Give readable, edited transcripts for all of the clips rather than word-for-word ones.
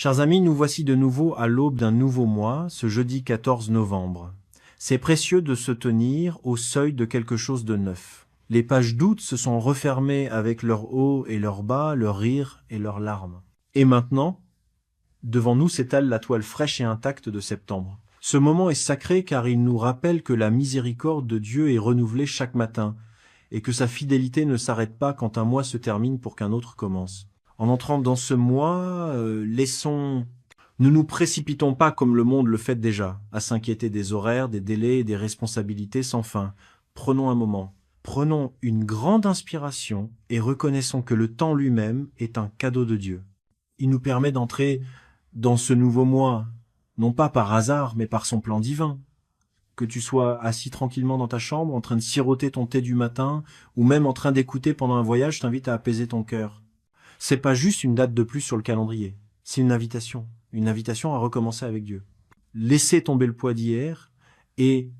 Chers amis, nous voici de nouveau à l'aube d'un nouveau mois, ce jeudi 14 novembre. C'est précieux de se tenir au seuil de quelque chose de neuf. Les pages d'août se sont refermées avec leurs hauts et leurs bas, leurs rires et leurs larmes. Et maintenant, devant nous s'étale la toile fraîche et intacte de septembre. Ce moment est sacré car il nous rappelle que la miséricorde de Dieu est renouvelée chaque matin et que sa fidélité ne s'arrête pas quand un mois se termine pour qu'un autre commence. En entrant dans ce mois, ne nous précipitons pas comme le monde le fait déjà, à s'inquiéter des horaires, des délais et des responsabilités sans fin. Prenons un moment, prenons une grande inspiration et reconnaissons que le temps lui-même est un cadeau de Dieu. Il nous permet d'entrer dans ce nouveau mois, non pas par hasard, mais par son plan divin. Que tu sois assis tranquillement dans ta chambre, en train de siroter ton thé du matin, ou même en train d'écouter pendant un voyage, je t'invite à apaiser ton cœur. C'est pas juste une date de plus sur le calendrier, c'est une invitation à recommencer avec Dieu. Laisser tomber le poids d'hier et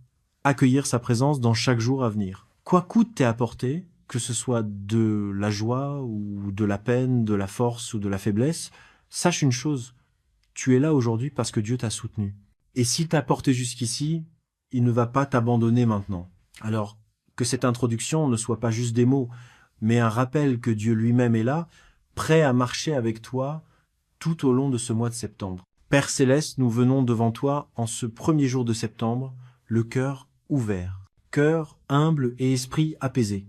accueillir sa présence dans chaque jour à venir. Quoi coûte t'est apporté, que ce soit de la joie ou de la peine, de la force ou de la faiblesse, sache une chose, tu es là aujourd'hui parce que Dieu t'a soutenu. Et s'il t'a porté jusqu'ici, il ne va pas t'abandonner maintenant. Alors, que cette introduction ne soit pas juste des mots, mais un rappel que Dieu lui-même est là, prêt à marcher avec toi tout au long de ce mois de septembre. Père Céleste, nous venons devant toi en ce premier jour de septembre, le cœur ouvert, cœur humble et esprit apaisé.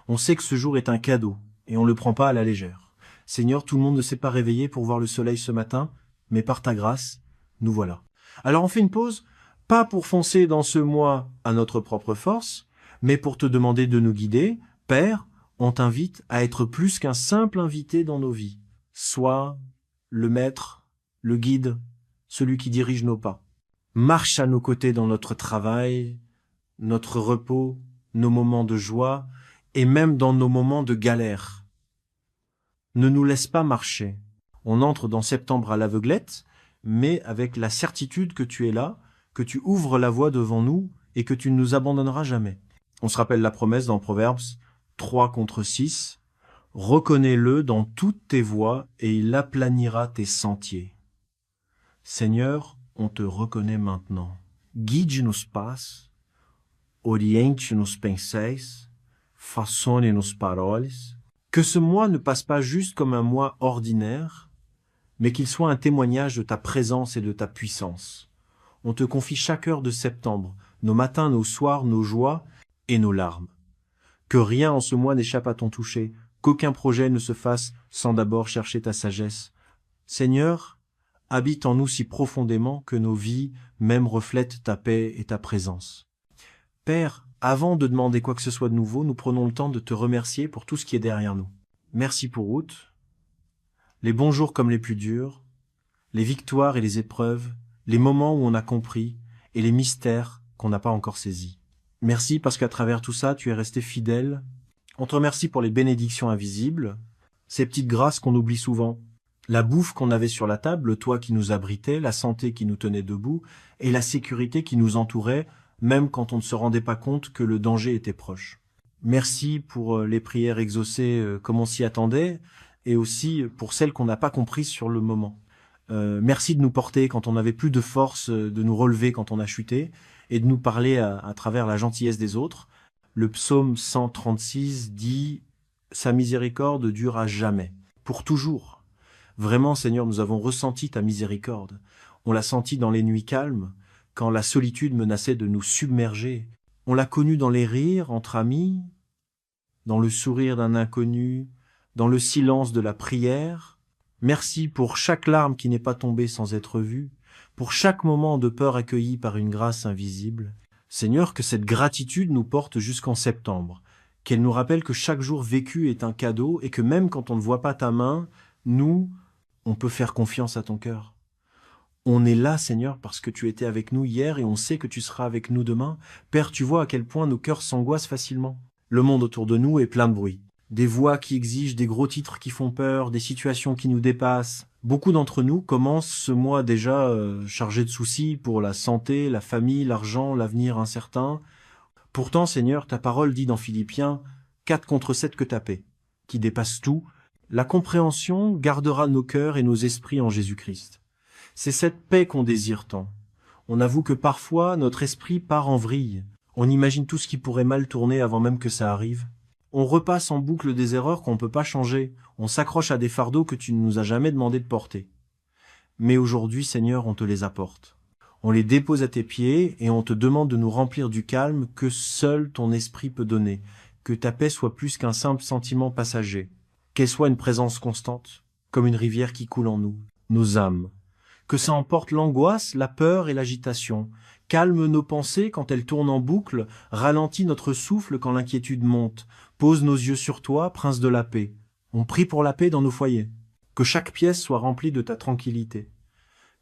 On sait que ce jour est un cadeau et on ne le prend pas à la légère. Seigneur, tout le monde ne s'est pas réveillé pour voir le soleil ce matin, mais par ta grâce, nous voilà. Alors on fait une pause, pas pour foncer dans ce mois à notre propre force, mais pour te demander de nous guider. Père, on t'invite à être plus qu'un simple invité dans nos vies. Sois le maître, le guide, celui qui dirige nos pas. Marche à nos côtés dans notre travail, notre repos, nos moments de joie et même dans nos moments de galère. Ne nous laisse pas marcher. On entre dans septembre à l'aveuglette, mais avec la certitude que tu es là, que tu ouvres la voie devant nous et que tu ne nous abandonneras jamais. On se rappelle la promesse dans Proverbes 3:6. Reconnais-le dans toutes tes voies et il aplanira tes sentiers. Seigneur, on te reconnaît maintenant. Guide nos pas, oriente nos penséis, façonne nos paroles. Que ce mois ne passe pas juste comme un mois ordinaire, mais qu'il soit un témoignage de ta présence et de ta puissance. On te confie chaque heure de septembre, nos matins, nos soirs, nos joies et nos larmes. Que rien en ce mois n'échappe à ton toucher, qu'aucun projet ne se fasse sans d'abord chercher ta sagesse. Seigneur, habite en nous si profondément que nos vies même reflètent ta paix et ta présence. Père, avant de demander quoi que ce soit de nouveau, nous prenons le temps de te remercier pour tout ce qui est derrière nous. Merci pour août, les bons jours comme les plus durs, les victoires et les épreuves, les moments où on a compris et les mystères qu'on n'a pas encore saisis. Merci parce qu'à travers tout ça, tu es resté fidèle. On te remercie pour les bénédictions invisibles, ces petites grâces qu'on oublie souvent, la bouffe qu'on avait sur la table, le toit qui nous abritait, la santé qui nous tenait debout et la sécurité qui nous entourait, même quand on ne se rendait pas compte que le danger était proche. Merci pour les prières exaucées comme on s'y attendait et aussi pour celles qu'on n'a pas comprises sur le moment. Merci de nous porter quand on n'avait plus de force, de nous relever quand on a chuté et de nous parler à travers la gentillesse des autres. Le psaume 136 dit « Sa miséricorde dure à jamais, pour toujours ». Vraiment, Seigneur, nous avons ressenti ta miséricorde. On l'a senti dans les nuits calmes, quand la solitude menaçait de nous submerger. On l'a connue dans les rires entre amis, dans le sourire d'un inconnu, dans le silence de la prière. Merci pour chaque larme qui n'est pas tombée sans être vue, pour chaque moment de peur accueilli par une grâce invisible. Seigneur, que cette gratitude nous porte jusqu'en septembre, qu'elle nous rappelle que chaque jour vécu est un cadeau et que même quand on ne voit pas ta main, nous, on peut faire confiance à ton cœur. On est là, Seigneur, parce que tu étais avec nous hier et on sait que tu seras avec nous demain. Père, tu vois à quel point nos cœurs s'angoissent facilement. Le monde autour de nous est plein de bruit. Des voix qui exigent, des gros titres qui font peur, des situations qui nous dépassent. Beaucoup d'entre nous commencent ce mois déjà chargés de soucis pour la santé, la famille, l'argent, l'avenir incertain. Pourtant, Seigneur, ta parole dit dans Philippiens 4 contre 7 que ta paix, qui dépasse tout, La compréhension gardera nos cœurs et nos esprits en Jésus-Christ. C'est cette paix qu'on désire tant. On avoue que parfois, notre esprit part en vrille. On imagine tout ce qui pourrait mal tourner avant même que ça arrive. On repasse en boucle des erreurs qu'on ne peut pas changer. On s'accroche à des fardeaux que tu ne nous as jamais demandé de porter. Mais aujourd'hui, Seigneur, on te les apporte. On les dépose à tes pieds et on te demande de nous remplir du calme que seul ton esprit peut donner. Que ta paix soit plus qu'un simple sentiment passager. Qu'elle soit une présence constante, comme une rivière qui coule en nous, nos âmes. Que ça emporte l'angoisse, la peur et l'agitation. Calme nos pensées quand elles tournent en boucle, ralentit notre souffle quand l'inquiétude monte. Pose nos yeux sur toi, prince de la paix. On prie pour la paix dans nos foyers. Que chaque pièce soit remplie de ta tranquillité.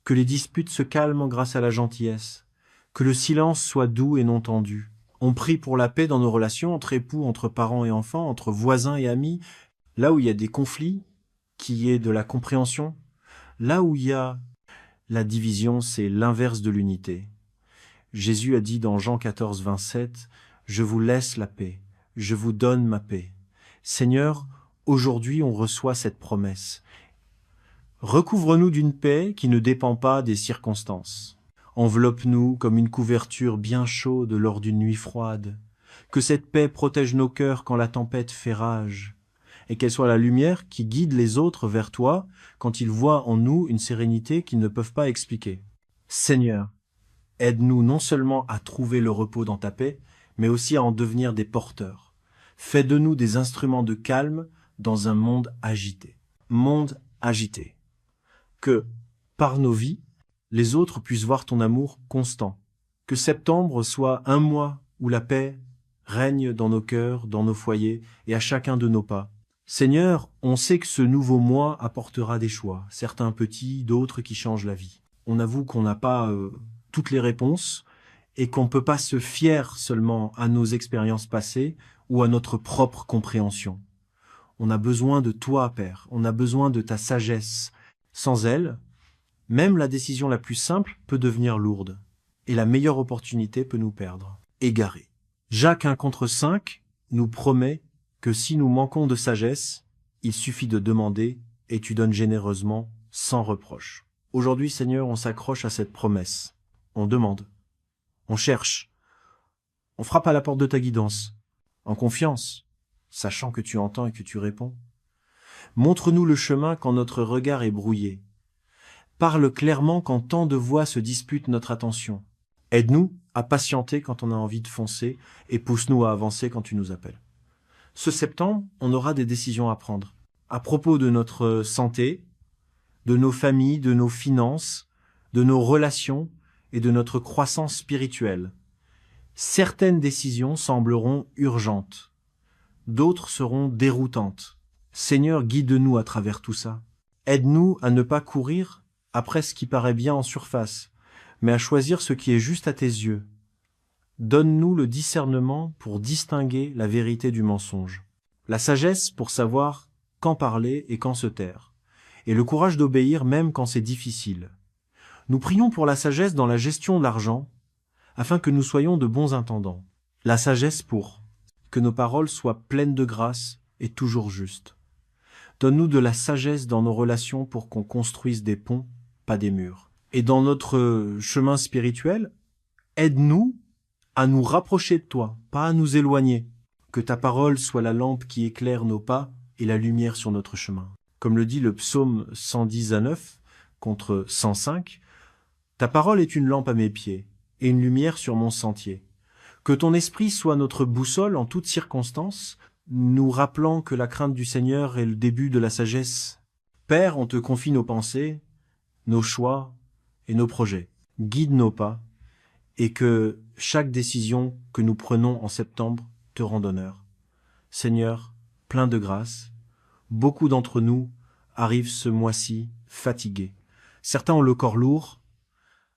Que les disputes se calment grâce à la gentillesse. Que le silence soit doux et non tendu. On prie pour la paix dans nos relations entre époux, entre parents et enfants, entre voisins et amis. Là où il y a des conflits, qu'il y ait de la compréhension. Là où il y a la division, c'est l'inverse de l'unité. Jésus a dit dans Jean 14, 27, « Je vous laisse la paix, je vous donne ma paix. » Seigneur, aujourd'hui on reçoit cette promesse. Recouvre-nous d'une paix qui ne dépend pas des circonstances. Enveloppe-nous comme une couverture bien chaude lors d'une nuit froide. Que cette paix protège nos cœurs quand la tempête fait rage. Et qu'elle soit la lumière qui guide les autres vers toi quand ils voient en nous une sérénité qu'ils ne peuvent pas expliquer. Seigneur, aide-nous non seulement à trouver le repos dans ta paix, mais aussi à en devenir des porteurs. Fais de nous des instruments de calme dans un monde agité. Monde agité. Que, par nos vies, les autres puissent voir ton amour constant. Que septembre soit un mois où la paix règne dans nos cœurs, dans nos foyers et à chacun de nos pas. Seigneur, on sait que ce nouveau mois apportera des choix, certains petits, d'autres qui changent la vie. On avoue qu'on n'a pas toutes les réponses et qu'on ne peut pas se fier seulement à nos expériences passées ou à notre propre compréhension. On a besoin de toi, Père, on a besoin de ta sagesse. Sans elle, même la décision la plus simple peut devenir lourde et la meilleure opportunité peut nous perdre, égarés. Jacques 1:5 nous promet que si nous manquons de sagesse, il suffit de demander et tu donnes généreusement, sans reproche. Aujourd'hui, Seigneur, on s'accroche à cette promesse. On demande, on cherche, on frappe à la porte de ta guidance, en confiance, sachant que tu entends et que tu réponds. Montre-nous le chemin quand notre regard est brouillé. Parle clairement quand tant de voix se disputent notre attention. Aide-nous à patienter quand on a envie de foncer et pousse-nous à avancer quand tu nous appelles. Ce septembre, on aura des décisions à prendre. À propos de notre santé, de nos familles, de nos finances, de nos relations et de notre croissance spirituelle. Certaines décisions sembleront urgentes. D'autres seront déroutantes. Seigneur, guide-nous à travers tout ça. Aide-nous à ne pas courir après ce qui paraît bien en surface, mais à choisir ce qui est juste à tes yeux. Donne-nous le discernement pour distinguer la vérité du mensonge, la sagesse pour savoir quand parler et quand se taire, et le courage d'obéir même quand c'est difficile. Nous prions pour la sagesse dans la gestion de l'argent, afin que nous soyons de bons intendants. La sagesse pour que nos paroles soient pleines de grâce et toujours justes. Donne-nous de la sagesse dans nos relations pour qu'on construise des ponts, pas des murs. Et dans notre chemin spirituel, aide-nous à nous rapprocher de toi, pas à nous éloigner. Que ta parole soit la lampe qui éclaire nos pas et la lumière sur notre chemin. Comme le dit le psaume 110-9 contre 105, ta parole est une lampe à mes pieds et une lumière sur mon sentier. Que ton esprit soit notre boussole en toutes circonstances, nous rappelant que la crainte du Seigneur est le début de la sagesse. Père, on te confie nos pensées, nos choix et nos projets. Guide nos pas et que chaque décision que nous prenons en septembre te rende honneur. Seigneur, plein de grâce, beaucoup d'entre nous arrivent ce mois-ci fatigués. Certains ont le corps lourd,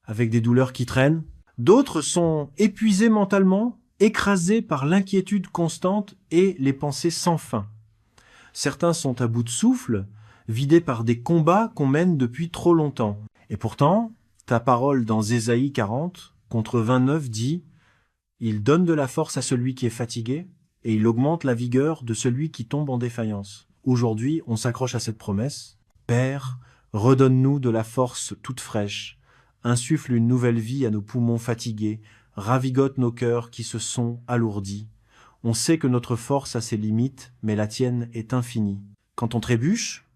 avec des douleurs qui traînent. D'autres sont épuisés mentalement, écrasés par l'inquiétude constante et les pensées sans fin. Certains sont à bout de souffle, vidés par des combats qu'on mène depuis trop longtemps. Et pourtant, ta parole dans Ésaïe 40, contre 29 dit « Il donne de la force à celui qui est fatigué, et il augmente la vigueur de celui qui tombe en défaillance. » Aujourd'hui, on s'accroche à cette promesse. Père, redonne-nous de la force toute fraîche, insuffle une nouvelle vie à nos poumons fatigués, ravigote nos cœurs qui se sont alourdis. On sait que notre force a ses limites, mais la tienne est infinie. Quand on trébuche,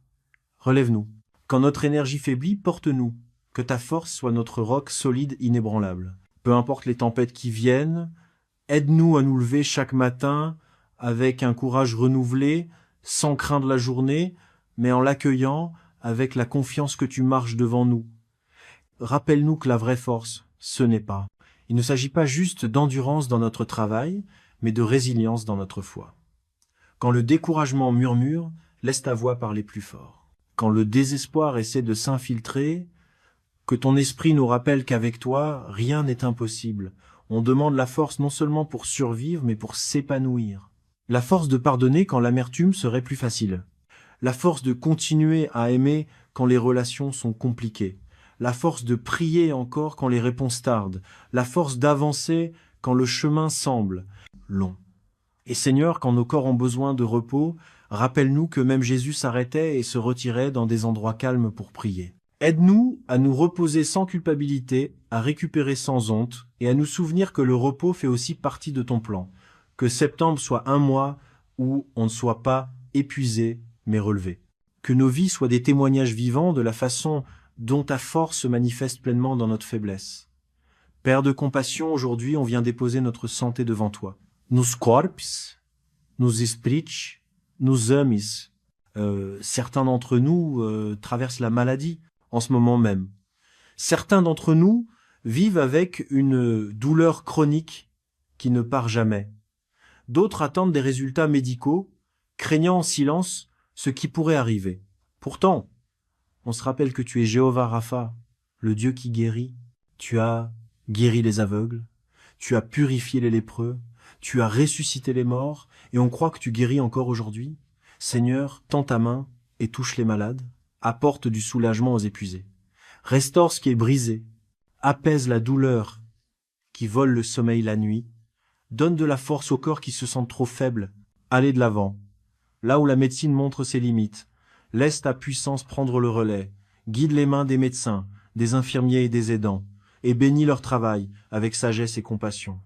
relève-nous. Quand notre énergie faiblit, porte-nous. Que ta force soit notre roc solide, inébranlable. Peu importe les tempêtes qui viennent, aide-nous à nous lever chaque matin avec un courage renouvelé, sans craindre la journée, mais en l'accueillant avec la confiance que tu marches devant nous. Rappelle-nous que la vraie force, ce n'est pas. Il ne s'agit pas juste d'endurance dans notre travail, mais de résilience dans notre foi. Quand le découragement murmure, laisse ta voix parler plus fort. Quand le désespoir essaie de s'infiltrer, que ton esprit nous rappelle qu'avec toi, rien n'est impossible. On demande la force non seulement pour survivre, mais pour s'épanouir. La force de pardonner quand l'amertume serait plus facile. La force de continuer à aimer quand les relations sont compliquées. La force de prier encore quand les réponses tardent. La force d'avancer quand le chemin semble long. Et Seigneur, quand nos corps ont besoin de repos, rappelle-nous que même Jésus s'arrêtait et se retirait dans des endroits calmes pour prier. Aide-nous à nous reposer sans culpabilité, à récupérer sans honte, et à nous souvenir que le repos fait aussi partie de ton plan. Que septembre soit un mois où on ne soit pas épuisé, mais relevé. Que nos vies soient des témoignages vivants de la façon dont ta force se manifeste pleinement dans notre faiblesse. Père de compassion, aujourd'hui on vient déposer notre santé devant toi. Nos corps, nos esprits, nos âmes. Certains d'entre nous traversent la maladie en ce moment même. Certains d'entre nous vivent avec une douleur chronique qui ne part jamais. D'autres attendent des résultats médicaux, craignant en silence ce qui pourrait arriver. Pourtant, on se rappelle que tu es Jéhovah Rapha, le Dieu qui guérit. Tu as guéri les aveugles, tu as purifié les lépreux, tu as ressuscité les morts, et on croit que tu guéris encore aujourd'hui. Seigneur, tends ta main et touche les malades, apporte du soulagement aux épuisés. Restaure ce qui est brisé, apaise la douleur qui vole le sommeil la nuit, donne de la force aux corps qui se sentent trop faibles. Allez de l'avant, là où la médecine montre ses limites. Laisse ta puissance prendre le relais, guide les mains des médecins, des infirmiers et des aidants, et bénis leur travail avec sagesse et compassion.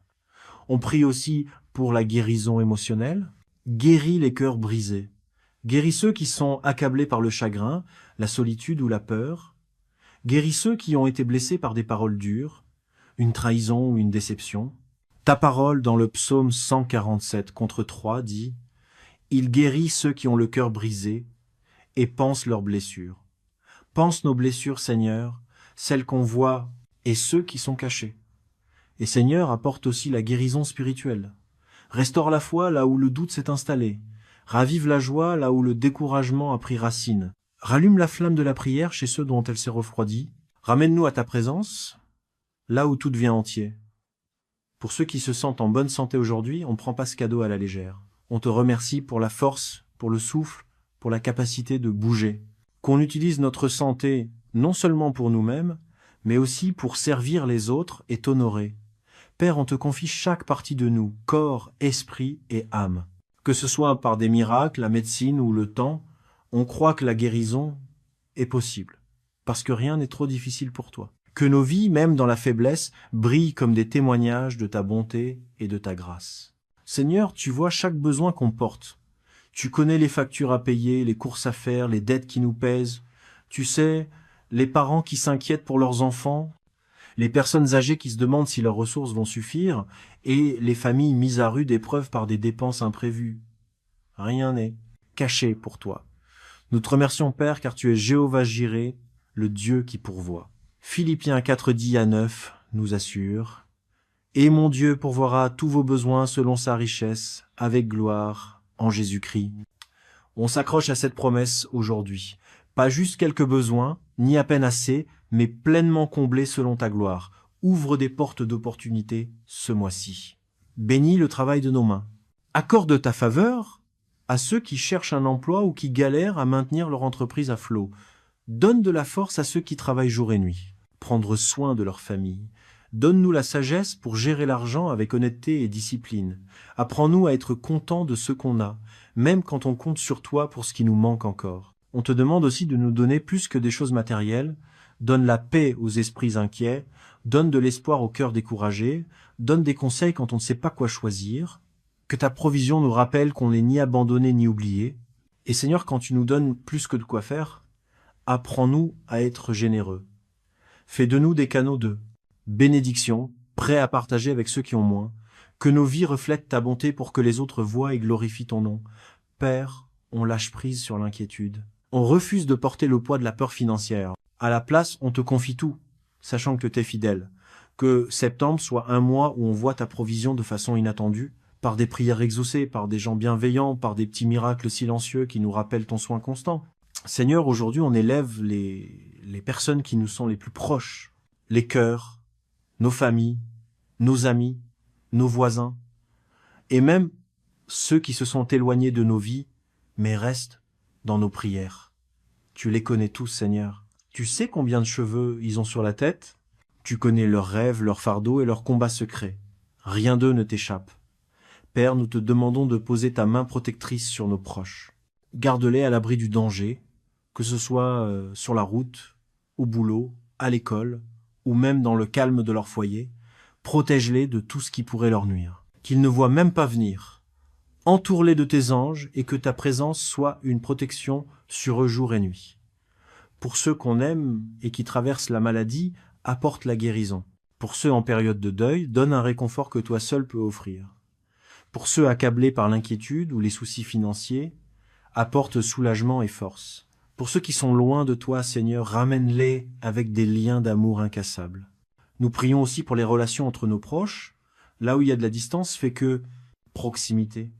On prie aussi pour la guérison émotionnelle. Guéris les cœurs brisés. Guéris ceux qui sont accablés par le chagrin, la solitude ou la peur. Guéris ceux qui ont été blessés par des paroles dures, une trahison ou une déception. Ta parole dans le psaume 147 contre 3 dit « Il guérit ceux qui ont le cœur brisé et pense leurs blessures. Pense nos blessures, Seigneur, celles qu'on voit et ceux qui sont cachés. Et Seigneur, apporte aussi la guérison spirituelle. Restaure la foi là où le doute s'est installé. Ravive la joie là où le découragement a pris racine. Rallume la flamme de la prière chez ceux dont elle s'est refroidie. Ramène-nous à ta présence, là où tout devient entier. Pour ceux qui se sentent en bonne santé aujourd'hui, on ne prend pas ce cadeau à la légère. On te remercie pour la force, pour le souffle, pour la capacité de bouger. Qu'on utilise notre santé non seulement pour nous-mêmes, mais aussi pour servir les autres et t'honorer. Père, on te confie chaque partie de nous, corps, esprit et âme. Que ce soit par des miracles, la médecine ou le temps, on croit que la guérison est possible, parce que rien n'est trop difficile pour toi. Que nos vies, même dans la faiblesse, brillent comme des témoignages de ta bonté et de ta grâce. Seigneur, tu vois chaque besoin qu'on porte. Tu connais les factures à payer, les courses à faire, les dettes qui nous pèsent. Tu sais, les parents qui s'inquiètent pour leurs enfants, les personnes âgées qui se demandent si leurs ressources vont suffire, et les familles mises à rude épreuve par des dépenses imprévues. Rien n'est caché pour toi. Nous te remercions, Père, car tu es Jéhovah Jireh, le Dieu qui pourvoit. Philippiens 4, 10 à 9 nous assure « Et mon Dieu pourvoira tous vos besoins selon sa richesse, avec gloire, en Jésus-Christ. » On s'accroche à cette promesse aujourd'hui. Pas juste quelques besoins, ni à peine assez, mais pleinement comblés selon ta gloire. Ouvre des portes d'opportunité ce mois-ci. Bénis le travail de nos mains. Accorde ta faveur à ceux qui cherchent un emploi ou qui galèrent à maintenir leur entreprise à flot. Donne de la force à ceux qui travaillent jour et nuit. Prendre soin de leur famille. Donne-nous la sagesse pour gérer l'argent avec honnêteté et discipline. Apprends-nous à être contents de ce qu'on a, même quand on compte sur toi pour ce qui nous manque encore. On te demande aussi de nous donner plus que des choses matérielles. Donne la paix aux esprits inquiets, donne de l'espoir aux cœurs découragés, donne des conseils quand on ne sait pas quoi choisir, que ta provision nous rappelle qu'on n'est ni abandonné ni oublié. Et Seigneur, quand tu nous donnes plus que de quoi faire, apprends-nous à être généreux. Fais de nous des canaux de bénédiction, prêts à partager avec ceux qui ont moins. Que nos vies reflètent ta bonté pour que les autres voient et glorifient ton nom. Père, on lâche prise sur l'inquiétude. On refuse de porter le poids de la peur financière. À la place, on te confie tout, sachant que tu es fidèle. Que septembre soit un mois où on voit ta provision de façon inattendue, par des prières exaucées, par des gens bienveillants, par des petits miracles silencieux qui nous rappellent ton soin constant. Seigneur, aujourd'hui, on élève les personnes qui nous sont les plus proches, les cœurs, nos familles, nos amis, nos voisins, et même ceux qui se sont éloignés de nos vies, mais restent dans nos prières. Tu les connais tous, Seigneur. Tu sais combien de cheveux ils ont sur la tête. Tu connais leurs rêves, leurs fardeaux et leurs combats secrets. Rien d'eux ne t'échappe. Père, nous te demandons de poser ta main protectrice sur nos proches. Garde-les à l'abri du danger, que ce soit sur la route, au boulot, à l'école, ou même dans le calme de leur foyer. Protège-les de tout ce qui pourrait leur nuire. Qu'ils ne voient même pas venir. Entoure-les de tes anges et que ta présence soit une protection sur eux jour et nuit. Pour ceux qu'on aime et qui traversent la maladie, apporte la guérison. Pour ceux en période de deuil, donne un réconfort que toi seul peux offrir. Pour ceux accablés par l'inquiétude ou les soucis financiers, apporte soulagement et force. Pour ceux qui sont loin de toi, Seigneur, ramène-les avec des liens d'amour incassables. Nous prions aussi pour les relations entre nos proches. Là où il y a de la distance, fais que proximité.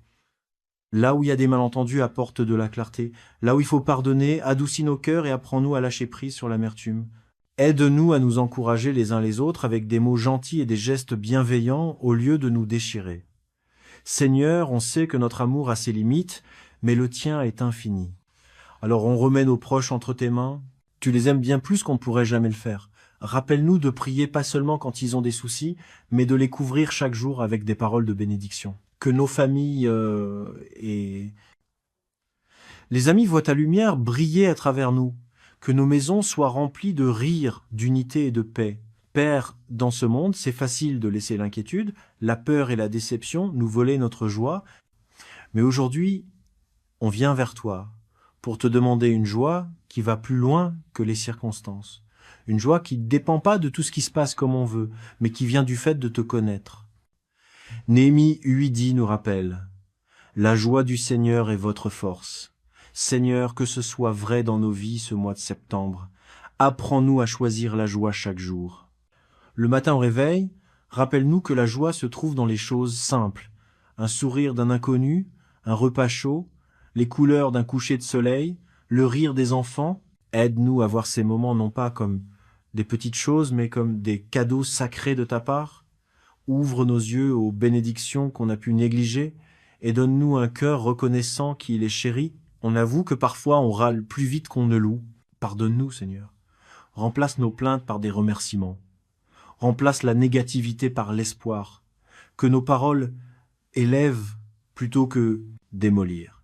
Là où il y a des malentendus, apporte de la clarté. Là où il faut pardonner, adoucis nos cœurs et apprends-nous à lâcher prise sur l'amertume. Aide-nous à nous encourager les uns les autres avec des mots gentils et des gestes bienveillants au lieu de nous déchirer. Seigneur, on sait que notre amour a ses limites, mais le tien est infini. Alors on remet nos proches entre tes mains. Tu les aimes bien plus qu'on ne pourrait jamais le faire. Rappelle-nous de prier pas seulement quand ils ont des soucis, mais de les couvrir chaque jour avec des paroles de bénédiction. Que nos familles et les amis voient ta lumière briller à travers nous. Que nos maisons soient remplies de rire, d'unité et de paix. Père, dans ce monde, c'est facile de laisser l'inquiétude, la peur et la déception nous voler notre joie. Mais aujourd'hui, on vient vers toi pour te demander une joie qui va plus loin que les circonstances. Une joie qui ne dépend pas de tout ce qui se passe comme on veut, mais qui vient du fait de te connaître. Néhémie 8:10 nous rappelle « La joie du Seigneur est votre force. Seigneur, que ce soit vrai dans nos vies ce mois de septembre. Apprends-nous à choisir la joie chaque jour. » Le matin au réveil, rappelle-nous que la joie se trouve dans les choses simples. Un sourire d'un inconnu, un repas chaud, les couleurs d'un coucher de soleil, le rire des enfants. Aide-nous à voir ces moments non pas comme des petites choses, mais comme des cadeaux sacrés de ta part. Ouvre nos yeux aux bénédictions qu'on a pu négliger et donne-nous un cœur reconnaissant qu'il est chéri. On avoue que parfois on râle plus vite qu'on ne loue. Pardonne-nous, Seigneur. Remplace nos plaintes par des remerciements. Remplace la négativité par l'espoir. Que nos paroles élèvent plutôt que démolir.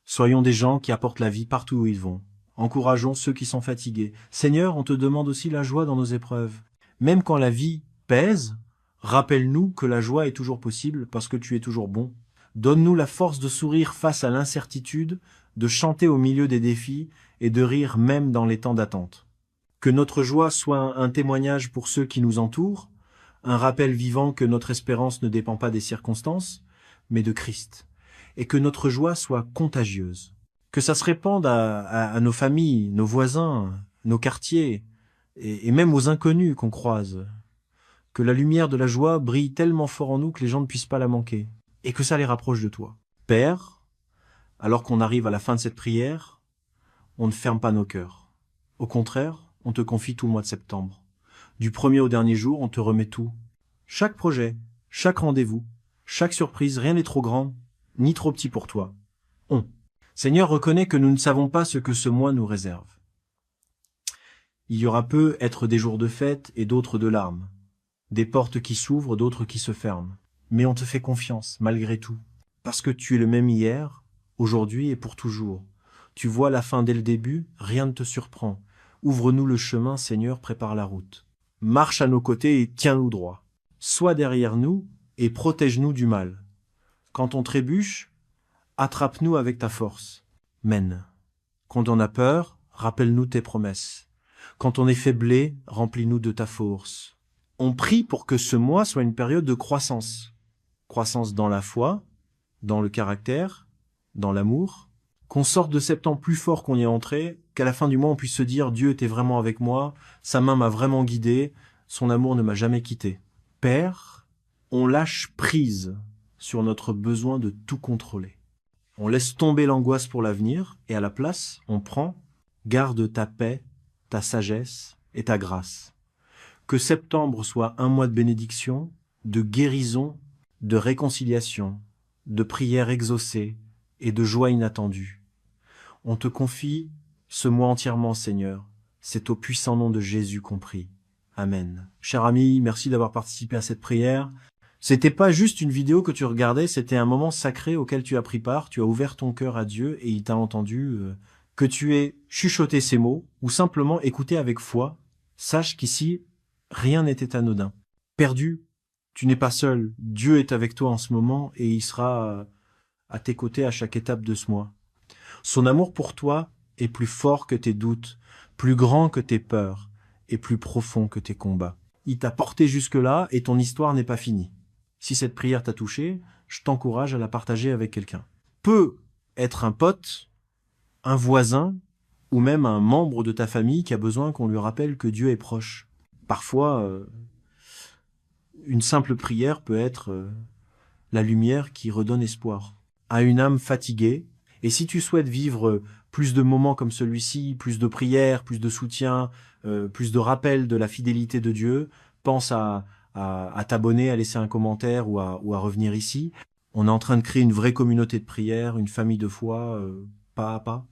Soyons des gens qui apportent la vie partout où ils vont. Encourageons ceux qui sont fatigués. Seigneur, on te demande aussi la joie dans nos épreuves. Même quand la vie pèse, rappelle-nous que la joie est toujours possible parce que tu es toujours bon. Donne-nous la force de sourire face à l'incertitude, de chanter au milieu des défis et de rire même dans les temps d'attente. Que notre joie soit un témoignage pour ceux qui nous entourent, un rappel vivant que notre espérance ne dépend pas des circonstances, mais de Christ. Et que notre joie soit contagieuse. Que ça se répande à nos familles, nos voisins, nos quartiers, et même aux inconnus qu'on croise. Que la lumière de la joie brille tellement fort en nous que les gens ne puissent pas la manquer. Et que ça les rapproche de toi. Père, alors qu'on arrive à la fin de cette prière, on ne ferme pas nos cœurs. Au contraire, on te confie tout le mois de septembre. Du premier au dernier jour, on te remet tout. Chaque projet, chaque rendez-vous, chaque surprise, rien n'est trop grand, ni trop petit pour toi. Seigneur, reconnais que nous ne savons pas ce que ce mois nous réserve. Il y aura peut être des jours de fête et d'autres de larmes, des portes qui s'ouvrent, d'autres qui se ferment. Mais on te fait confiance, malgré tout, parce que tu es le même hier, aujourd'hui et pour toujours. Tu vois la fin dès le début, rien ne te surprend. Ouvre-nous le chemin, Seigneur, prépare la route. Marche à nos côtés et tiens-nous droit. Sois derrière nous et protège-nous du mal. Quand on trébuche, attrape-nous avec ta force. Mène. Quand on a peur, rappelle-nous tes promesses. Quand on est faiblé, remplis-nous de ta force. On prie pour que ce mois soit une période de croissance. Croissance dans la foi, dans le caractère, dans l'amour. Qu'on sorte de septembre plus fort qu'on y est entré, qu'à la fin du mois on puisse se dire « Dieu était vraiment avec moi, sa main m'a vraiment guidé, son amour ne m'a jamais quitté ». Père, on lâche prise sur notre besoin de tout contrôler. On laisse tomber l'angoisse pour l'avenir et à la place, on prend « Garde ta paix, ta sagesse et ta grâce ». Que septembre soit un mois de bénédiction, de guérison, de réconciliation, de prières exaucées et de joie inattendue. On te confie ce mois entièrement, Seigneur. C'est au puissant nom de Jésus qu'on prie. Amen. Cher ami, merci d'avoir participé à cette prière. C'était pas juste une vidéo que tu regardais, c'était un moment sacré auquel tu as pris part. Tu as ouvert ton cœur à Dieu et il t'a entendu. Que tu aies chuchoté ces mots ou simplement écouté avec foi, sache qu'ici, rien n'était anodin. Perdu, tu n'es pas seul. Dieu est avec toi en ce moment et il sera à tes côtés à chaque étape de ce mois. Son amour pour toi est plus fort que tes doutes, plus grand que tes peurs et plus profond que tes combats. Il t'a porté jusque-là et ton histoire n'est pas finie. Si cette prière t'a touché, je t'encourage à la partager avec quelqu'un. Peut être un pote, un voisin ou même un membre de ta famille qui a besoin qu'on lui rappelle que Dieu est proche. Parfois, une simple prière peut être la lumière qui redonne espoir à une âme fatiguée. Et si tu souhaites vivre plus de moments comme celui-ci, plus de prières, plus de soutien, plus de rappels de la fidélité de Dieu, pense à t'abonner, à laisser un commentaire ou à revenir ici. On est en train de créer une vraie communauté de prière, une famille de foi, pas à pas.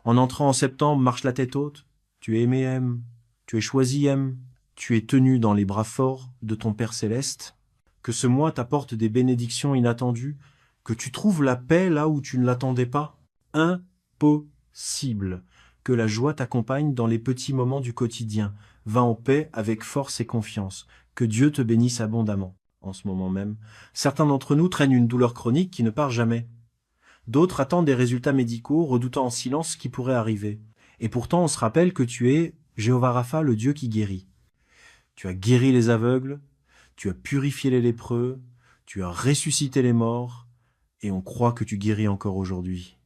En entrant en septembre, marche la tête haute. Tu es aimé, aime. Tu es choisi, aime. Tu es tenu dans les bras forts de ton Père Céleste. Que ce mois t'apporte des bénédictions inattendues, que tu trouves la paix là où tu ne l'attendais pas. Impossible. Que la joie t'accompagne dans les petits moments du quotidien. Va en paix avec force et confiance. Que Dieu te bénisse abondamment. En ce moment même, certains d'entre nous traînent une douleur chronique qui ne part jamais. D'autres attendent des résultats médicaux, redoutant en silence ce qui pourrait arriver. Et pourtant, on se rappelle que tu es Jéhovah Rapha, le Dieu qui guérit. Tu as guéri les aveugles, tu as purifié les lépreux, tu as ressuscité les morts, et on croit que tu guéris encore aujourd'hui.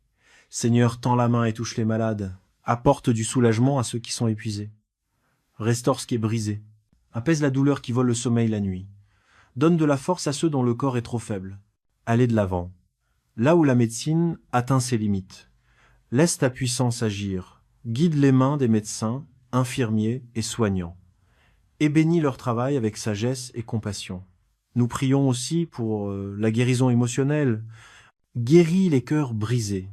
Seigneur, tends la main et touche les malades, apporte du soulagement à ceux qui sont épuisés. Restaure ce qui est brisé, apaise la douleur qui vole le sommeil la nuit. Donne de la force à ceux dont le corps est trop faible. Allez de l'avant, là où la médecine atteint ses limites. Laisse ta puissance agir, guide les mains des médecins, infirmiers et soignants. Et bénis leur travail avec sagesse et compassion. Nous prions aussi pour la guérison émotionnelle. Guéris les cœurs brisés.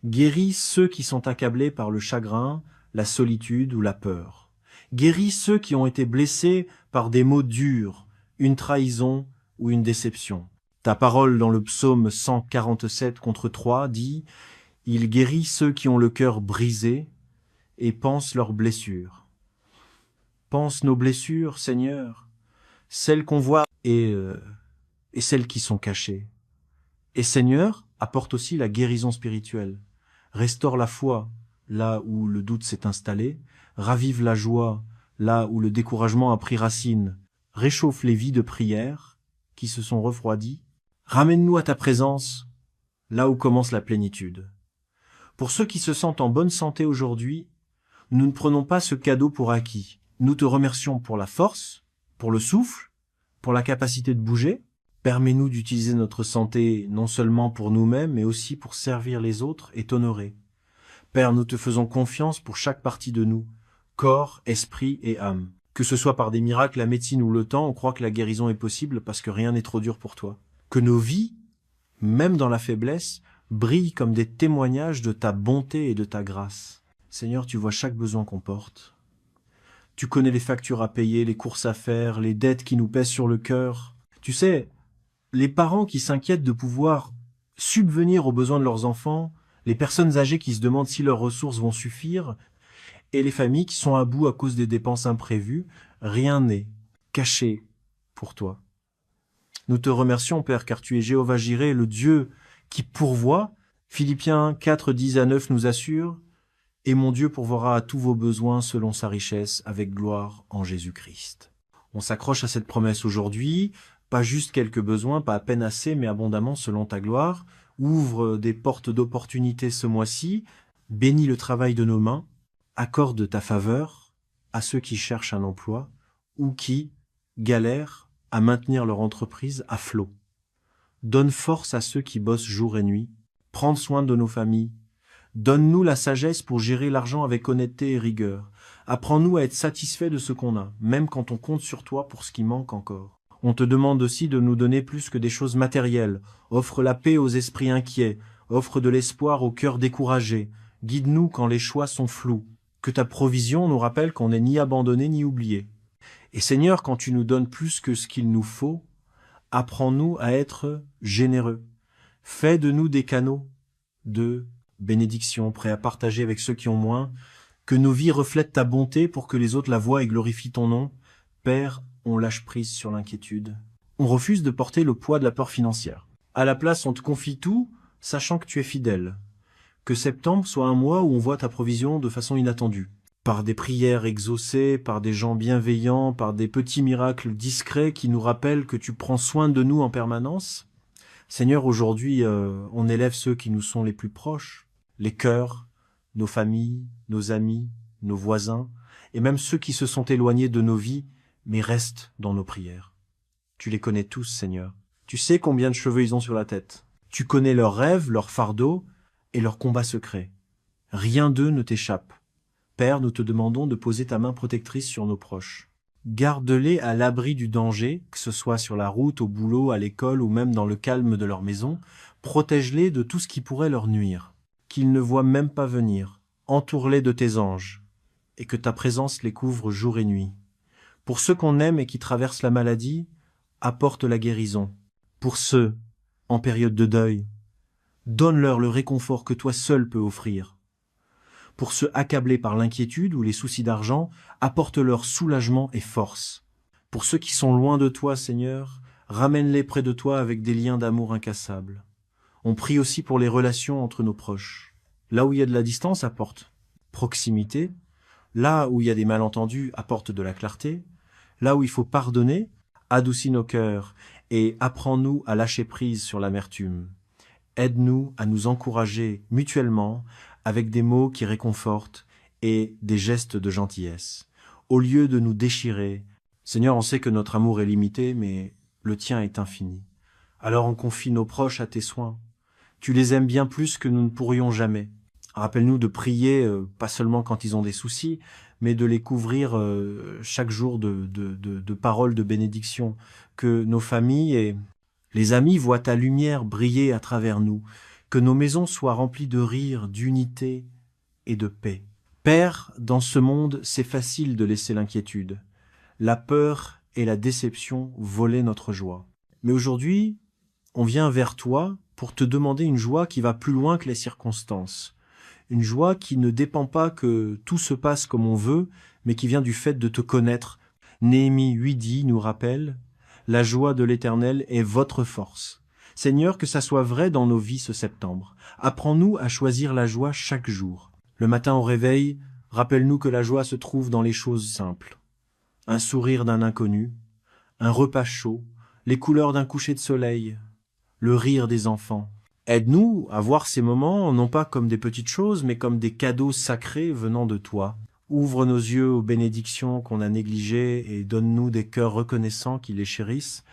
Guéris ceux qui sont accablés par le chagrin, la solitude ou la peur. Guéris ceux qui ont été blessés par des mots durs, une trahison ou une déception. Ta parole dans le psaume 147 contre 3 dit « Il guérit ceux qui ont le cœur brisé et pense leurs blessures. » Pense nos blessures, Seigneur, celles qu'on voit et celles qui sont cachées. Et Seigneur, apporte aussi la guérison spirituelle. Restaure la foi là où le doute s'est installé, ravive la joie là où le découragement a pris racine, réchauffe les vies de prière qui se sont refroidies, ramène-nous à ta présence là où commence la plénitude. Pour ceux qui se sentent en bonne santé aujourd'hui, nous ne prenons pas ce cadeau pour acquis. Nous te remercions pour la force, pour le souffle, pour la capacité de bouger. Permets-nous d'utiliser notre santé non seulement pour nous-mêmes, mais aussi pour servir les autres et t'honorer. Père, nous te faisons confiance pour chaque partie de nous, corps, esprit et âme. Que ce soit par des miracles, la médecine ou le temps, on croit que la guérison est possible parce que rien n'est trop dur pour toi. Que nos vies, même dans la faiblesse, brillent comme des témoignages de ta bonté et de ta grâce. Seigneur, tu vois chaque besoin qu'on porte. Tu connais les factures à payer, les courses à faire, les dettes qui nous pèsent sur le cœur. Tu sais, les parents qui s'inquiètent de pouvoir subvenir aux besoins de leurs enfants les personnes âgées qui se demandent si leurs ressources vont suffire, et les familles qui sont à bout à cause des dépenses imprévues. Rien n'est caché pour toi. Nous te remercions, Père, car tu es Jéhovah Jireh, le Dieu qui pourvoit. Philippiens 4, 10 à 9 nous assure, « Et mon Dieu pourvoira à tous vos besoins selon sa richesse, avec gloire en Jésus-Christ. » On s'accroche à cette promesse aujourd'hui, pas juste quelques besoins, pas à peine assez, mais abondamment selon ta gloire. Ouvre des portes d'opportunité ce mois-ci, bénis le travail de nos mains, accorde ta faveur à ceux qui cherchent un emploi ou qui galèrent à maintenir leur entreprise à flot. Donne force à ceux qui bossent jour et nuit. Prends soin de nos familles. Donne-nous la sagesse pour gérer l'argent avec honnêteté et rigueur. Apprends-nous à être satisfaits de ce qu'on a, même quand on compte sur toi pour ce qui manque encore. On te demande aussi de nous donner plus que des choses matérielles. Offre la paix aux esprits inquiets. Offre de l'espoir aux cœurs découragés. Guide-nous quand les choix sont flous. Que ta provision nous rappelle qu'on n'est ni abandonné ni oublié. Et Seigneur, quand tu nous donnes plus que ce qu'il nous faut, apprends-nous à être généreux. Fais de nous des canaux de bénédiction, prêts à partager avec ceux qui ont moins. Que nos vies reflètent ta bonté pour que les autres la voient et glorifient ton nom. Père, on lâche prise sur l'inquiétude. On refuse de porter le poids de la peur financière. À la place, on te confie tout, sachant que tu es fidèle. Que septembre soit un mois où on voit ta provision de façon inattendue. Par des prières exaucées, par des gens bienveillants, par des petits miracles discrets qui nous rappellent que tu prends soin de nous en permanence. Seigneur, aujourd'hui, on élève ceux qui nous sont les plus proches, les cœurs, nos familles, nos amis, nos voisins, et même ceux qui se sont éloignés de nos vies, mais restent dans nos prières. Tu les connais tous, Seigneur. Tu sais combien de cheveux ils ont sur la tête. Tu connais leurs rêves, leurs fardeaux et leurs combats secrets. Rien d'eux ne t'échappe. Père, nous te demandons de poser ta main protectrice sur nos proches. Garde-les à l'abri du danger, que ce soit sur la route, au boulot, à l'école ou même dans le calme de leur maison. Protège-les de tout ce qui pourrait leur nuire, qu'ils ne voient même pas venir. Entoure-les de tes anges, et que ta présence les couvre jour et nuit. Pour ceux qu'on aime et qui traversent la maladie, apporte la guérison. Pour ceux en période de deuil, donne-leur le réconfort que toi seul peux offrir. Pour ceux accablés par l'inquiétude ou les soucis d'argent, apporte-leur soulagement et force. Pour ceux qui sont loin de toi, Seigneur, ramène-les près de toi avec des liens d'amour incassables. On prie aussi pour les relations entre nos proches. Là où il y a de la distance, apporte proximité. Là où il y a des malentendus, apporte de la clarté. Là où il faut pardonner, adoucis nos cœurs et apprends-nous à lâcher prise sur l'amertume. Aide-nous à nous encourager mutuellement avec des mots qui réconfortent et des gestes de gentillesse. Au lieu de nous déchirer, Seigneur, on sait que notre amour est limité, mais le tien est infini. Alors on confie nos proches à tes soins. Tu les aimes bien plus que nous ne pourrions jamais. Rappelle-nous de prier, pas seulement quand ils ont des soucis, mais de les couvrir chaque jour de paroles de bénédiction. Que nos familles et les amis voient ta lumière briller à travers nous. Que nos maisons soient remplies de rire, d'unité et de paix. Père, dans ce monde, c'est facile de laisser l'inquiétude. La peur et la déception volaient notre joie. Mais aujourd'hui, on vient vers toi pour te demander une joie qui va plus loin que les circonstances. Une joie qui ne dépend pas que tout se passe comme on veut, mais qui vient du fait de te connaître. Néhémie 8:10 nous rappelle « La joie de l'Éternel est votre force ». Seigneur, que ça soit vrai dans nos vies ce septembre. Apprends-nous à choisir la joie chaque jour. Le matin au réveil, rappelle-nous que la joie se trouve dans les choses simples. Un sourire d'un inconnu, un repas chaud, les couleurs d'un coucher de soleil, le rire des enfants. Aide-nous à voir ces moments non pas comme des petites choses, mais comme des cadeaux sacrés venant de toi. Ouvre nos yeux aux bénédictions qu'on a négligées et donne-nous des cœurs reconnaissants qui les chérissent.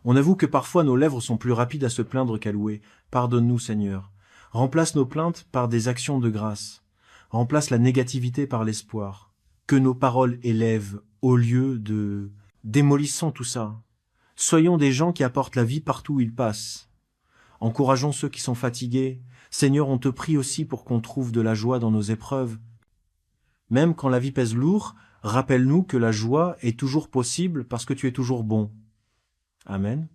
On avoue que parfois nos lèvres sont plus rapides à se plaindre qu'à louer. Pardonne-nous, Seigneur. Remplace nos plaintes par des actions de grâce. Remplace la négativité par l'espoir. Que nos paroles élèvent au lieu de... Démolissons tout ça. Soyons des gens qui apportent la vie partout où ils passent. Encourageons ceux qui sont fatigués. Seigneur, on te prie aussi pour qu'on trouve de la joie dans nos épreuves. Même quand la vie pèse lourd, rappelle-nous que la joie est toujours possible parce que tu es toujours bon. Amen.